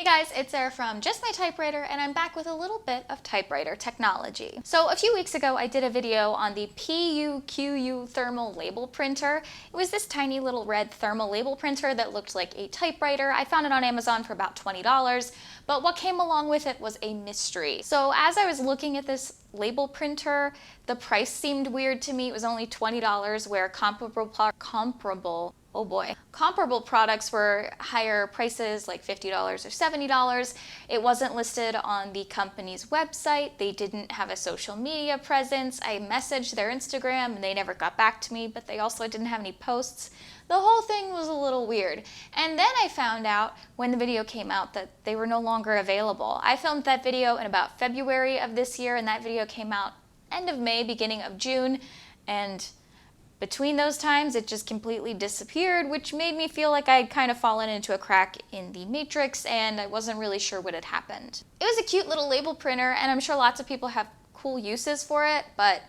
guys, it's Sarah from Just My Typewriter, and I'm back with a little bit of typewriter technology. So a few weeks ago I did a video on the PUQU thermal label printer. It was this tiny little red thermal label printer that looked like a typewriter. I found it on Amazon for about $20, but what came along with it was a mystery. So as I was looking at this label printer, the price seemed weird to me. It was only $20, where comparable products were higher prices, like $50 or $70. It wasn't listed on the company's website. They didn't have a social media presence. I messaged their Instagram and they never got back to me, but they also didn't have any posts. The whole thing was a little weird. And then I found out when the video came out that they were no longer available. I filmed that video in about February of this year, and that video came out end of May, beginning of June, and between those times, it just completely disappeared, which made me feel like I'd kind of fallen into a crack in the matrix, and I wasn't really sure what had happened. It was a cute little label printer, and I'm sure lots of people have cool uses for it, but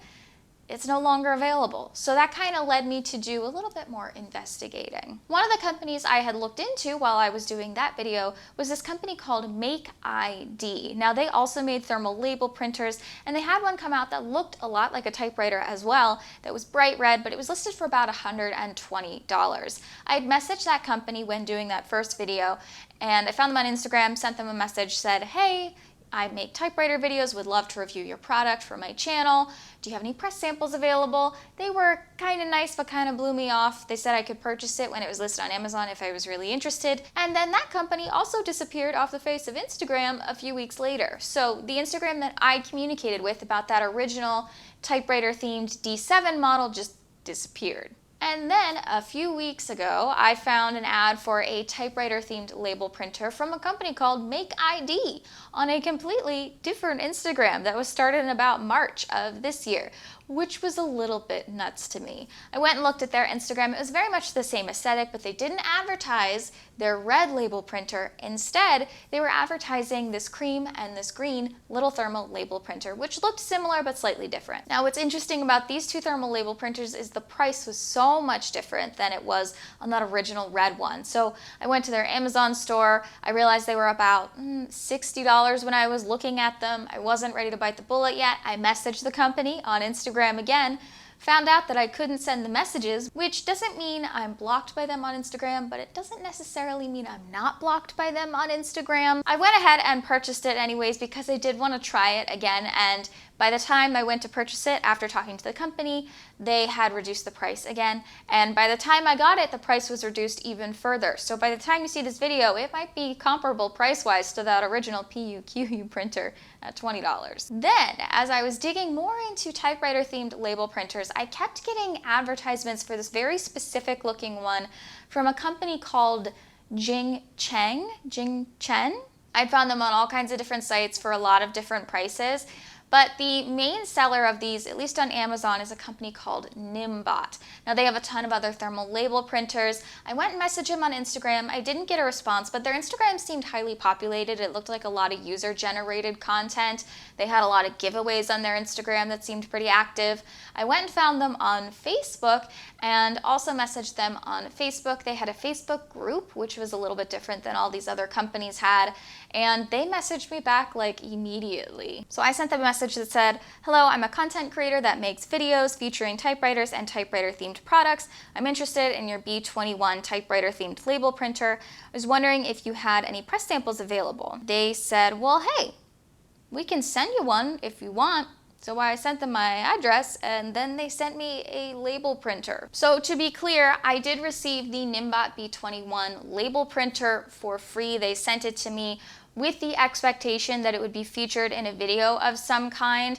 it's no longer available. So that kind of led me to do a little bit more investigating. One of the companies I had looked into while I was doing that video was this company called MakeID. Now they also made thermal label printers, and they had one come out that looked a lot like a typewriter as well, that was bright red, but it was listed for about $120. I had messaged that company when doing that first video, and I found them on Instagram, sent them a message, said, hey, I make typewriter videos, would love to review your product for my channel. Do you have any press samples available? They were kind of nice, but kind of blew me off. They said I could purchase it when it was listed on Amazon if I was really interested. And then that company also disappeared off the face of Instagram a few weeks later. So the Instagram that I communicated with about that original typewriter themed D7 model just disappeared. And then a few weeks ago, I found an ad for a typewriter-themed label printer from a company called MakeID on a completely different Instagram that was started in about March of this year, which was a little bit nuts to me. I went and looked at their Instagram. It was very much the same aesthetic, but they didn't advertise their red label printer. Instead, they were advertising this cream and this green little thermal label printer, which looked similar but slightly different. Now, what's interesting about these two thermal label printers is the price was so much different than it was on that original red one. So I went to their Amazon store. I realized they were about $60 when I was looking at them. I wasn't ready to bite the bullet yet. I messaged the company on Instagram again, found out that I couldn't send the messages, which doesn't mean I'm blocked by them on Instagram, but it doesn't necessarily mean I'm not blocked by them on Instagram. I went ahead and purchased it anyways because I did want to try it again, and by the time I went to purchase it, after talking to the company, they had reduced the price again, and by the time I got it, the price was reduced even further. So by the time you see this video, it might be comparable price-wise to that original PUQU printer at $20. Then, as I was digging more into typewriter-themed label printers, I kept getting advertisements for this very specific looking one from a company called Jingchen. I'd found them on all kinds of different sites for a lot of different prices. But the main seller of these, at least on Amazon, is a company called Nimbot. Now they have a ton of other thermal label printers. I went and messaged them on Instagram. I didn't get a response, but their Instagram seemed highly populated. It looked like a lot of user-generated content. They had a lot of giveaways on their Instagram that seemed pretty active. I went and found them on Facebook and also messaged them on Facebook. They had a Facebook group, which was a little bit different than all these other companies had, and they messaged me back like immediately. So I sent them a message that said, hello, I'm a content creator that makes videos featuring typewriters and typewriter-themed products. I'm interested in your B21 typewriter-themed label printer. I was wondering if you had any press samples available. They said, well, hey, we can send you one if you want. So I sent them my address, and then they sent me a label printer. So to be clear, I did receive the Nimbot B21 label printer for free. They sent it to me with the expectation that it would be featured in a video of some kind.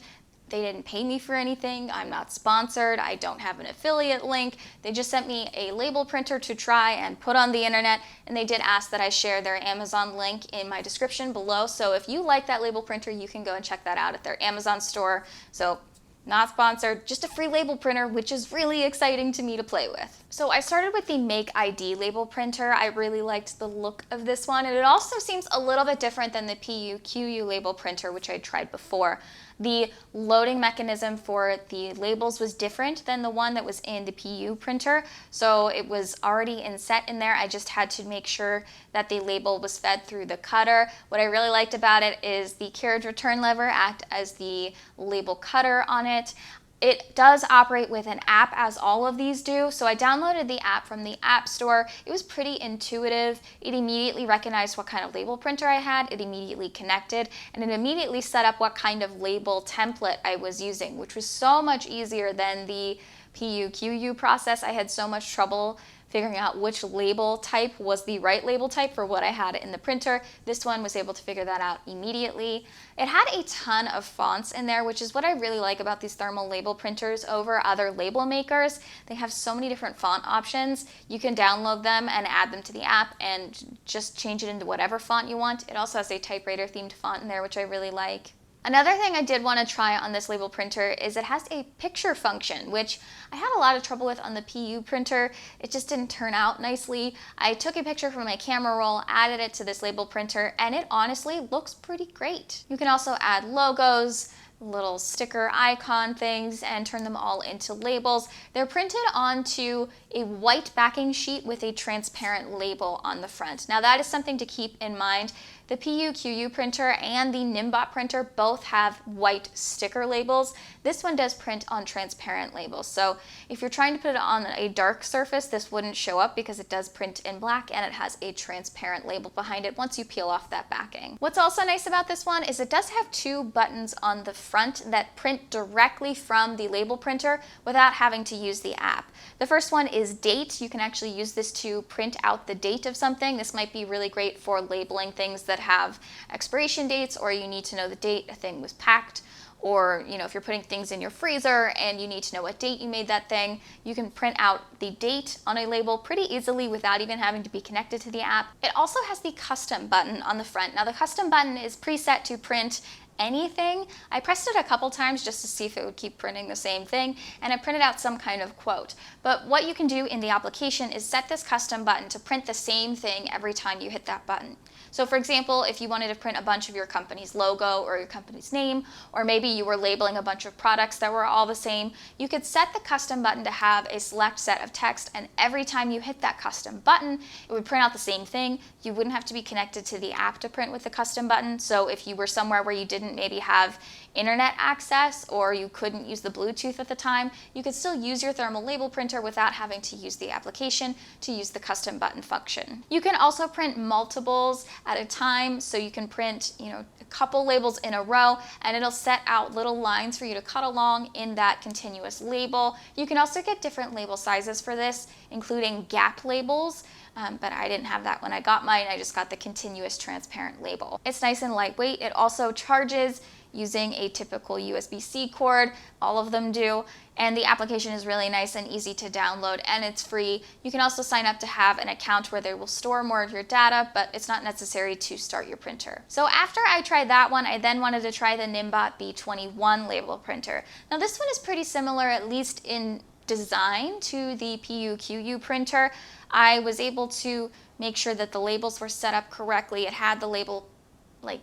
They didn't pay me for anything. I'm not sponsored. I don't have an affiliate link. They just sent me a label printer to try and put on the internet, and they did ask that I share their Amazon link in my description below. So if you like that label printer, you can go and check that out at their Amazon store. So not sponsored, just a free label printer, which is really exciting to me to play with. So I started with the MakeID label printer. I really liked the look of this one, and it also seems a little bit different than the PUQU label printer, which I tried before. The loading mechanism for the labels was different than the one that was in the PU printer, so it was already inset in there. I just had to make sure that the label was fed through the cutter. What I really liked about it is the carriage return lever act as the label cutter on it. It does operate with an app, as all of these do, so I downloaded the app from the App Store. It was pretty intuitive. It immediately recognized what kind of label printer I had, it immediately connected, and it immediately set up what kind of label template I was using, which was so much easier than the PUQU process. I had so much trouble figuring out which label type was the right label type for what I had in the printer. This one was able to figure that out immediately. It had a ton of fonts in there, which is what I really like about these thermal label printers over other label makers. They have so many different font options. You can download them and add them to the app and just change it into whatever font you want. It also has a typewriter themed font in there, which I really like. Another thing I did want to try on this label printer is it has a picture function, which I had a lot of trouble with on the PU printer. It just didn't turn out nicely. I took a picture from my camera roll, added it to this label printer, and it honestly looks pretty great. You can also add logos, little sticker icon things, and turn them all into labels. They're printed onto a white backing sheet with a transparent label on the front. Now that is something to keep in mind. The PUQU printer and the Nimbot printer both have white sticker labels. This one does print on transparent labels. So if you're trying to put it on a dark surface, this wouldn't show up because it does print in black and it has a transparent label behind it once you peel off that backing. What's also nice about this one is it does have two buttons on the front that print directly from the label printer without having to use the app. The first one is date. You can actually use this to print out the date of something. This might be really great for labeling things that have expiration dates, or you need to know the date a thing was packed, or if you're putting things in your freezer and you need to know what date you made that thing, you can print out the date on a label pretty easily without even having to be connected to the app. It also has the custom button on the front. Now the custom button is preset to print anything. I pressed it a couple times just to see if it would keep printing the same thing, and it printed out some kind of quote. But what you can do in the application is set this custom button to print the same thing every time you hit that button. So for example, if you wanted to print a bunch of your company's logo or your company's name, or maybe you were labeling a bunch of products that were all the same, you could set the custom button to have a select set of text, and every time you hit that custom button, it would print out the same thing. You wouldn't have to be connected to the app to print with the custom button. So if you were somewhere where you didn't maybe have internet access or you couldn't use the Bluetooth at the time, you could still use your thermal label printer without having to use the application to use the custom button function. You can also print multiples at a time, so you can print a couple labels in a row, and it'll set out little lines for you to cut along in that continuous label. You can also get different label sizes for this, including gap labels. But I didn't have that when I got mine. I just got the continuous transparent label. It's nice and lightweight. It also charges using a typical USB-C cord. All of them do. And the application is really nice and easy to download, and it's free. You can also sign up to have an account where they will store more of your data, but it's not necessary to start your printer. So after I tried that one, I then wanted to try the Nimbot B21 label printer. Now this one is pretty similar, at least in design, to the PUQU printer. I was able to make sure that the labels were set up correctly. It had the label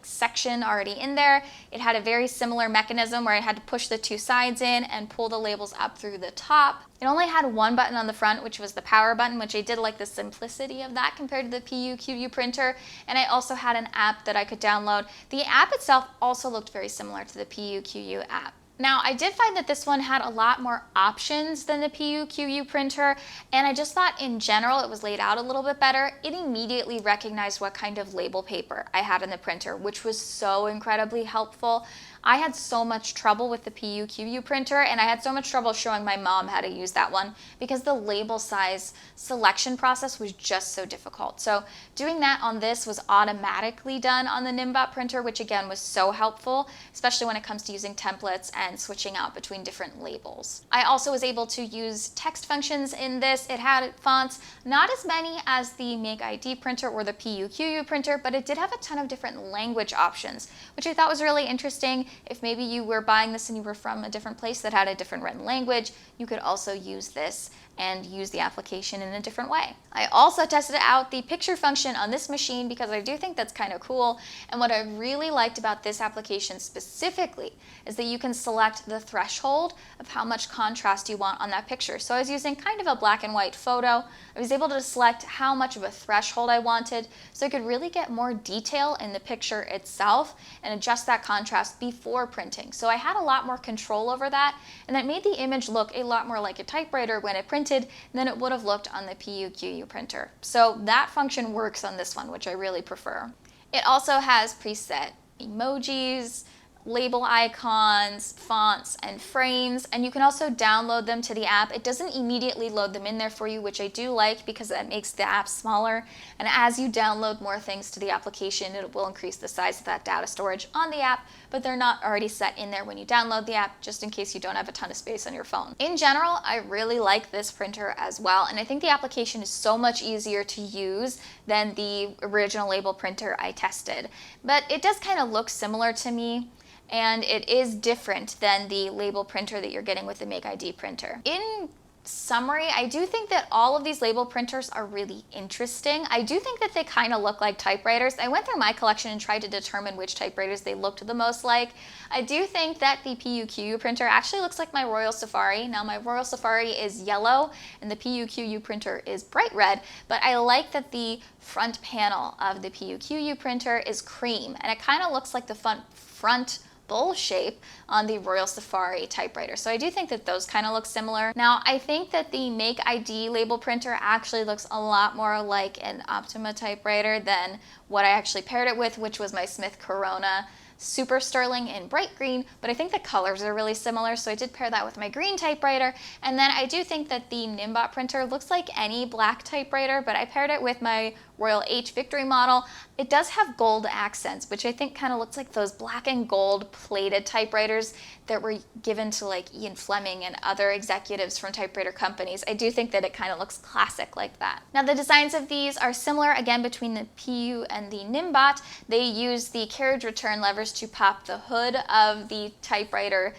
section already in there. It had a very similar mechanism where I had to push the two sides in and pull the labels up through the top. It only had one button on the front, which was the power button, which I did like the simplicity of that compared to the PUQU printer. And I also had an app that I could download. The app itself also looked very similar to the PUQU app. Now, I did find that this one had a lot more options than the PUQU printer, and I just thought in general it was laid out a little bit better. It immediately recognized what kind of label paper I had in the printer, which was so incredibly helpful. I had so much trouble with the PUQU printer, and I had so much trouble showing my mom how to use that one because the label size selection process was just so difficult. So doing that on this was automatically done on the Nimbot printer, which again was so helpful, especially when it comes to using templates and switching out between different labels. I also was able to use text functions in this. It had fonts, not as many as the MakeID printer or the PUQU printer, but it did have a ton of different language options, which I thought was really interesting. if maybe you were buying this and you were from a different place that had a different written language, you could also use this and use the application in a different way. I also tested out the picture function on this machine because I do think that's kind of cool. And what I really liked about this application specifically is that you can select the threshold of how much contrast you want on that picture. So I was using kind of a black and white photo. I was able to select how much of a threshold I wanted so I could really get more detail in the picture itself and adjust that contrast before printing. So I had a lot more control over that, and that made the image look a lot more like a typewriter when it printed than it would have looked on the PUQU printer. So that function works on this one, which I really prefer. It also has preset emojis, label icons, fonts, and frames, and you can also download them to the app. It doesn't immediately load them in there for you, which I do like because that makes the app smaller, and as you download more things to the application, it will increase the size of that data storage on the app, but they're not already set in there when you download the app, just in case you don't have a ton of space on your phone. In general, I really like this printer as well, and I think the application is so much easier to use than the original label printer I tested. But it does kind of look similar to me, and it is different than the label printer that you're getting with the MakeID printer. In summary, I do think that all of these label printers are really interesting. I do think that they kind of look like typewriters. I went through my collection and tried to determine which typewriters they looked the most like. I do think that the PUQU printer actually looks like my Royal Safari. Now my Royal Safari is yellow and the PUQU printer is bright red, but I like that the front panel of the PUQU printer is cream, and it kind of looks like the front bowl shape on the Royal Safari typewriter. So I do think that those kind of look similar. Now, I think that the MakeID label printer actually looks a lot more like an Optima typewriter than what I actually paired it with, which was my Smith Corona Super Sterling in bright green, but I think the colors are really similar, so I did pair that with my green typewriter. And then I do think that the Nimbot printer looks like any black typewriter, but I paired it with my Royal H Victory model. It does have gold accents, which I think kind of looks like those black and gold plated typewriters that were given to like Ian Fleming and other executives from typewriter companies. I do think that it kind of looks classic like that. Now the designs of these are similar again between the PU and the Nimbot. They use the carriage return levers to pop the hood of the typewriter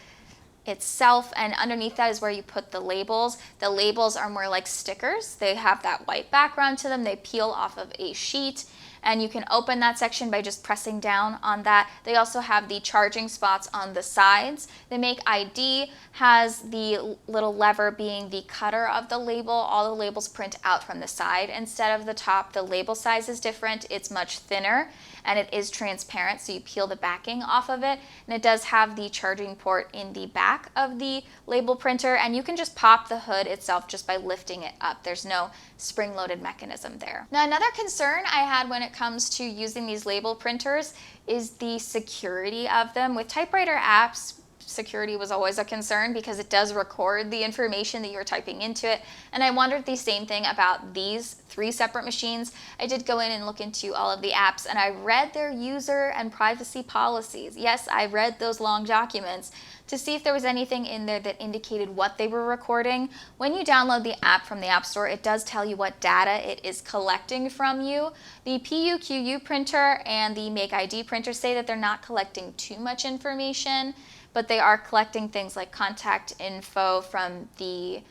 itself, and underneath that is where you put the labels. The labels are more like stickers. They have that white background to them. They peel off of a sheet, and you can open that section by just pressing down on that. They also have the charging spots on the sides. The MakeID has the little lever being the cutter of the label. All the labels print out from the side instead of the top. The label size is different. It's much thinner, and it is transparent, so you peel the backing off of it. And it does have the charging port in the back of the label printer, and you can just pop the hood itself just by lifting it up. There's no spring-loaded mechanism there. Now, another concern I had when it comes to using these label printers is the security of them. With typewriter apps, security was always a concern because it does record the information that you're typing into it. And I wondered the same thing about these 3 separate machines. I did go in and look into all of the apps, and I read their user and privacy policies. Yes, I read those long documents to see if there was anything in there that indicated what they were recording. When you download the app from the App Store, it does tell you what data it is collecting from you. The PUQU printer and the MakeID printer say that they're not collecting too much information, but they are collecting things like contact info from the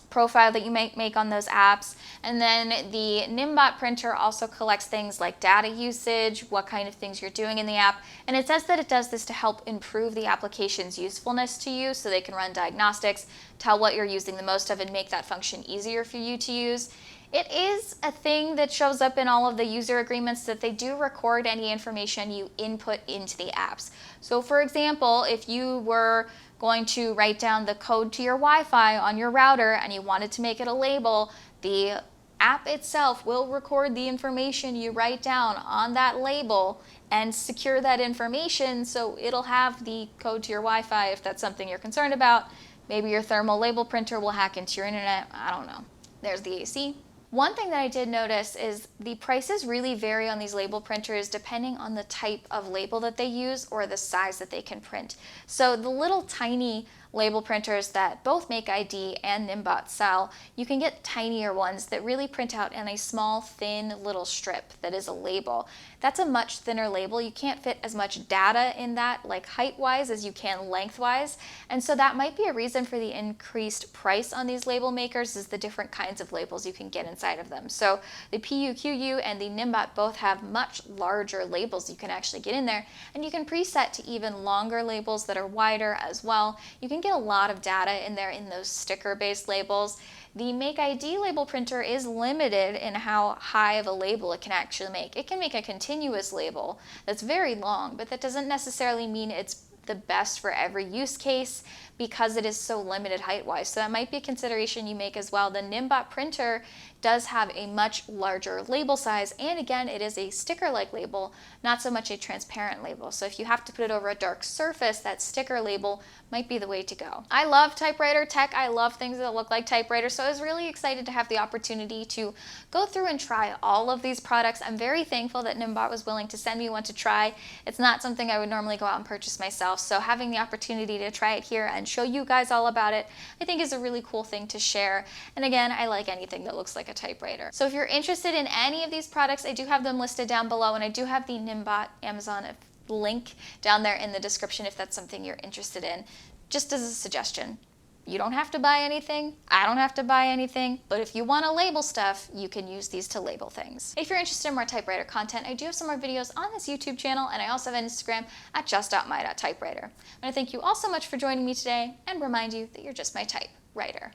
profile that you make on those apps. And then the Nimbot printer also collects things like data usage, what kind of things you're doing in the app. And it says that it does this to help improve the application's usefulness to you, so they can run diagnostics, tell what you're using the most of, and make that function easier for you to use. It is a thing that shows up in all of the user agreements that they do record any information you input into the apps. So for example, if you were going to write down the code to your Wi-Fi on your router and you wanted to make it a label, the app itself will record the information you write down on that label and secure that information, so it'll have the code to your Wi-Fi if that's something you're concerned about. Maybe your thermal label printer will hack into your internet, I don't know. There's the AC. One thing that I did notice is the prices really vary on these label printers depending on the type of label that they use or the size that they can print. So the little tiny label printers that both MakeID and Nimbot sell, you can get tinier ones that really print out in a small, thin little strip that is a label. That's a much thinner label. You can't fit as much data in that, like height-wise, as you can lengthwise. And so that might be a reason for the increased price on these label makers, is the different kinds of labels you can get inside of them. So the PUQU and the Nimbot both have much larger labels you can actually get in there, and you can preset to even longer labels that are wider as well. You can get a lot of data in there in those sticker-based labels. The MakeID label printer is limited in how high of a label it can actually make. It can make a continuous label that's very long, but that doesn't necessarily mean it's the best for every use case because it is so limited height-wise. So that might be a consideration you make as well. The Nimbot printer does have a much larger label size, and again, it is a sticker-like label, not so much a transparent label. So if you have to put it over a dark surface, that sticker label might be the way to go. I love typewriter tech. I love things that look like typewriter, so I was really excited to have the opportunity to go through and try all of these products. I'm very thankful that Nimbot was willing to send me one to try. It's not something I would normally go out and purchase myself, so having the opportunity to try it here and show you guys all about it, I think is a really cool thing to share. And again, I like anything that looks like a typewriter. So if you're interested in any of these products, I do have them listed down below, and I do have the Nimbot Amazon link down there in the description if that's something you're interested in. Just as a suggestion. You don't have to buy anything, I don't have to buy anything, but if you want to label stuff, you can use these to label things. If you're interested in more typewriter content, I do have some more videos on this YouTube channel, and I also have an Instagram at just.my.typewriter. I want to thank you all so much for joining me today and remind you that you're just my typewriter.